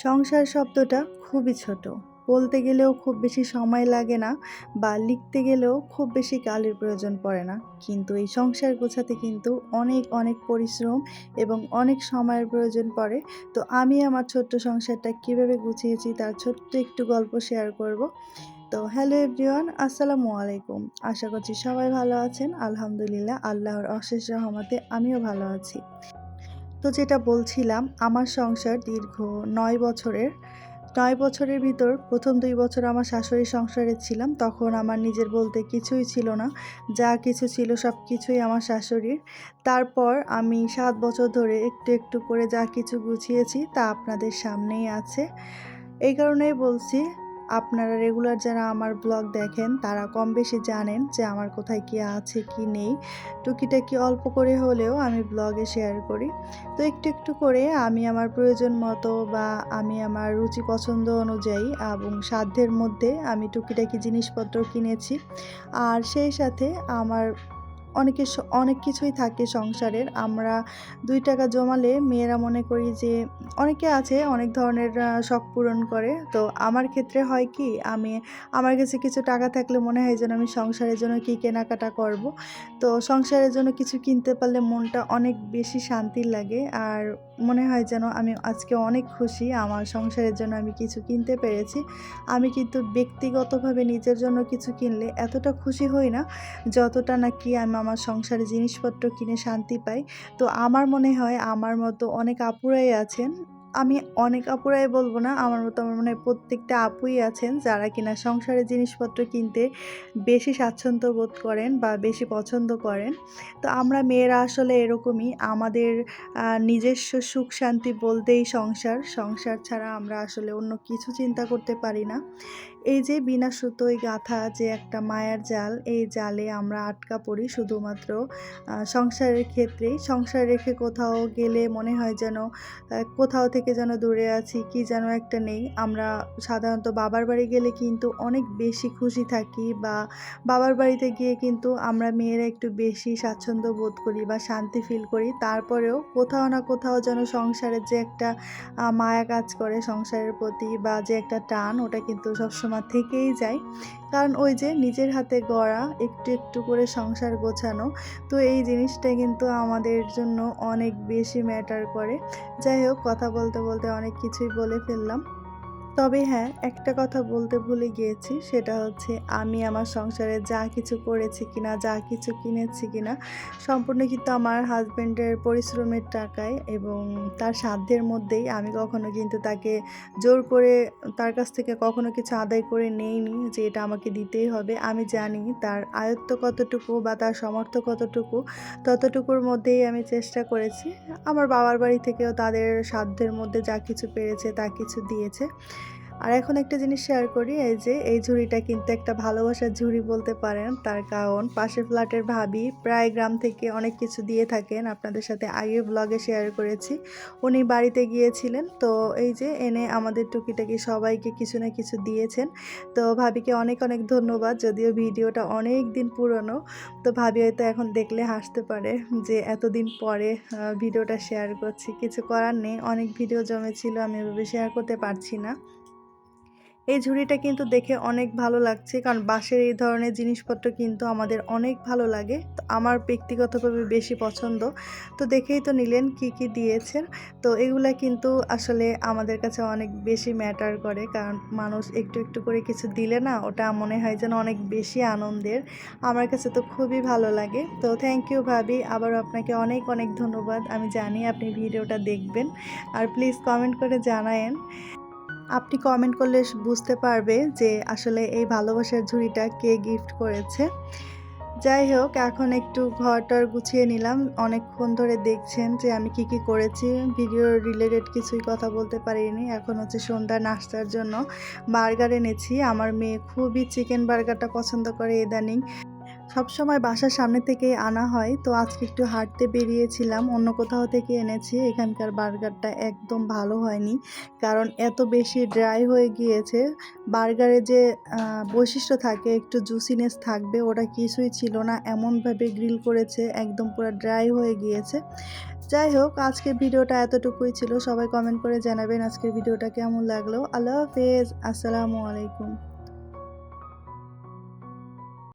সংসার শব্দটা খুবই ছোট। বলতে গেলেও খুব বেশি সময় লাগে না বা লিখতে গেলেও খুব বেশি কালির প্রয়োজন পড়ে না। কিন্তু এই সংসার গোছাতে কিন্তু অনেক, অনেক পরিশ্রম এবং অনেক সময়ের প্রয়োজন পড়ে। তো আমি আমার ছোট্ট সংসারটা কীভাবে গুছিয়েছি তার ছোট্ট একটু গল্প শেয়ার করব। তো হ্যালো এভরিওয়ান, আসসালামু আলাইকুম। আশা করছি সবাই ভালো আছেন। আলহামদুলিল্লাহ, আল্লাহর অশেষ রহমতে আমিও ভালো আছি। তো যেটা বলছিলাম, আমার সংসার দীর্ঘ ৯ বছরের। ৯ বছরের ভিতর ১ম ২ বছর আমার শাশুড়ির সংসারে ছিলাম। তখন আমার নিজের বলতে কিছুই ছিল না। যা কিছু ছিল সব কিছুই আমার শাশুড়ির। তারপর আমি ৭ বছর ধরে একটু, একটু করে যা কিছু গুছিয়েছি তা আপনাদের সামনেই আছে। এই কারণেই বলছি, আপনারা রেগুলার যারা আমার ব্লগ দেখেন তারা কম বেশি জানেন যে আমার কোথায় কী আছে কি নেই। টুকিটাকি অল্প করে হলেও আমি ব্লগে শেয়ার করি। তো একটু, একটু করে আমি আমার প্রয়োজন মতো বা আমি আমার রুচি পছন্দ অনুযায়ী এবং সাধ্যের মধ্যে আমি টুকিটাকি জিনিসপত্র কিনেছি। আর সেই সাথে আমার অনেক কিছুই থাকে সংসারের। আমরা ৳২ জমালে মেয়েরা মনে করি যে অনেকে আছে অনেক ধরনের শখ পূরণ করে। তো আমার ক্ষেত্রে হয় কি, আমার কাছে কিছু টাকা থাকলে মনে হয় যেন আমি সংসারের জন্য কী কেনাকাটা করব। তো সংসারের জন্য কিছু কিনতে পারলে মনটা অনেক বেশি শান্তির লাগে। আর মনে হয় যেন আমি আজকে অনেক খুশি, আমার সংসারের জন্য আমি কিছু কিনতে পেরেছি। আমি কিন্তু ব্যক্তিগতভাবে নিজের জন্য কিছু কিনলে এতটা খুশি হই না যতটা নাকি আমি আমার সংসারে জিনিসপত্র কিনে শান্তি পাই। তো আমার মনে হয় আমার মতো অনেক আপুরাই আছেন। আমি অনেক আপুরাই বলব না, আমার মতো আমার মনে হয় প্রত্যেকটা আপুই আছেন যারা কিনা সংসারের জিনিসপত্র কিনতে বেশি স্বাচ্ছন্দ্য বোধ করেন বা বেশি পছন্দ করেন। তো আমরা মেয়েরা আসলে এরকমই। আমাদের নিজস্ব সুখ শান্তি বলতেই সংসার। সংসার ছাড়া আমরা আসলে অন্য কিছু চিন্তা করতে পারি না। এই যে বিনা সুতোয় গাঁথা যে একটা মায়ার জাল, এই জালে আমরা আটকা পড়ি শুধুমাত্র সংসারের ক্ষেত্রেই। সংসার রেখে কোথাও গেলে মনে হয় যেন কোথাও থেকে যেন দূরে আছি, কি যেন একটা নেই। আমরা সাধারণত বাবার বাড়ি গেলে কিন্তু অনেক বেশি খুশি থাকি বা বাবার বাড়িতে গিয়ে কিন্তু আমরা মেয়েরা একটু বেশি স্বাচ্ছন্দ্য বোধ করি বা শান্তি ফিল করি। তারপরেও কোথাও না কোথাও যেন সংসারের যে একটা মায়া কাজ করে সংসারের প্রতি বা যে একটা টান, ওটা কিন্তু সবসময় থেকেই যায়। কারণ ওই যে নিজের হাতে গড়া একটু, একটু করে সংসার গোছানো, তো এই জিনিসটা কিন্তু আমাদের জন্য অনেক বেশি ম্যাটার করে। যাই হোক, কথা বলতে, বলতে অনেক কিছুই বলে ফেললাম। তবে হ্যাঁ, একটা কথা বলতে ভুলে গিয়েছি, সেটা হচ্ছে আমি আমার সংসারে যা কিছু করেছি কিনা, যা কিছু কিনেছি কিনা সম্পূর্ণ কিন্তু আমার হাসব্যান্ডের পরিশ্রমের টাকায় এবং তার সাধ্যের মধ্যেই। আমি কখনো কিন্তু তাকে জোর করে তার কাছ থেকে কখনো কিছু আদায় করে নেইনি যে এটা আমাকে দিতেই হবে। আমি জানি তার আয়ত্ত কতটুকু বা তার সামর্থ্য কতটুকু, ততটুকুর মধ্যেই আমি চেষ্টা করেছি। আমার বাবার বাড়ি থেকেও তাদের সাধ্যের মধ্যে যা কিছু পেরেছে তা কিছু দিয়েছে। আর এখন একটা জিনিস শেয়ার করি, এই যে এই ঝুড়িটা কিন্তু একটা ভালোবাসার ঝুড়ি বলতে পারেন। তার কারণ পাশের ফ্ল্যাটের ভাবি প্রায় গ্রাম থেকে অনেক কিছু দিয়ে থাকেন। আপনাদের সাথে আগের ব্লগে শেয়ার করেছি। উনি বাড়িতে গিয়েছিলেন, তো এই যে এনে আমাদের টুকিটাকি সবাইকে কিছু না কিছু দিয়েছেন। তো ভাবিকে অনেক, অনেক ধন্যবাদ। যদিও ভিডিওটা অনেক দিন পুরনো, তো ভাবি হয়তো এখন দেখলে হাসতে পারে যে এতদিন পরে ভিডিওটা শেয়ার করছি। কিছু করার নেই, অনেক ভিডিও জমেছিল, আমি এভাবে শেয়ার করতে পারছি না। এই ঝুড়িটা কিন্তু দেখে অনেক ভালো লাগছে, কারণ বাঁশের এই ধরনের জিনিসপত্র কিন্তু আমাদের অনেক ভালো লাগে। তো আমার ব্যক্তিগতভাবে বেশি পছন্দ। তো দেখেই তো নিলেন কি কি দিয়েছেন। তো এগুলা কিন্তু আসলে আমাদের কাছে অনেক বেশি ম্যাটার করে, কারণ মানুষ একটু একটু করে কিছু দিলে না, ওটা মনে হয় যেন অনেক বেশি আনন্দের। আমার কাছে তো খুবই ভালো লাগে। তো থ্যাংক ইউ ভাবি, আবারও আপনাকে অনেক অনেক ধন্যবাদ। আমি জানি আপনি ভিডিওটা দেখবেন। আর প্লিজ কমেন্ট করে জানায়েন। আপনি কমেন্ট করলে বুঝতে পারবে যে আসলে এই ভালোবাসার ঝুড়িটা কে গিফট করেছে। যাই হোক, এখন একটু ঘরটার গুছিয়ে নিলাম। অনেকক্ষণ ধরে দেখছেন যে আমি কি কি করেছি। ভিডিও রিলেটেড কিছুই কথা বলতে পারিনি। এখন হচ্ছে সন্ধ্যার নাস্তার জন্য বার্গার এনেছি। আমার মেয়ে খুবই চিকেন বার্গারটা পছন্দ করে ইদানিং। সবসময় বাসার সামনে থেকেই আনা হয়। তো আজকে একটু হাঁটতে বেরিয়েছিলাম, অন্য কোথাও থেকে এনেছি। এখানকার বার্গারটা একদম ভালো হয়নি, কারণ এত বেশি ড্রাই হয়ে গিয়েছে। বার্গারে যে বৈশিষ্ট্য থাকে একটু জুসিনেস থাকবে, ওটা কিছুই ছিল না। এমনভাবে গ্রিল করেছে একদম পুরো ড্রাই হয়ে গিয়েছে। যাই হোক আজকের ভিডিওটা এতটুকুই ছিল। সবাই কমেন্ট করে জানাবেন আজকের ভিডিওটা কেমন লাগলো। আল্লাহ হাফেজ। আসসালামু আলাইকুম।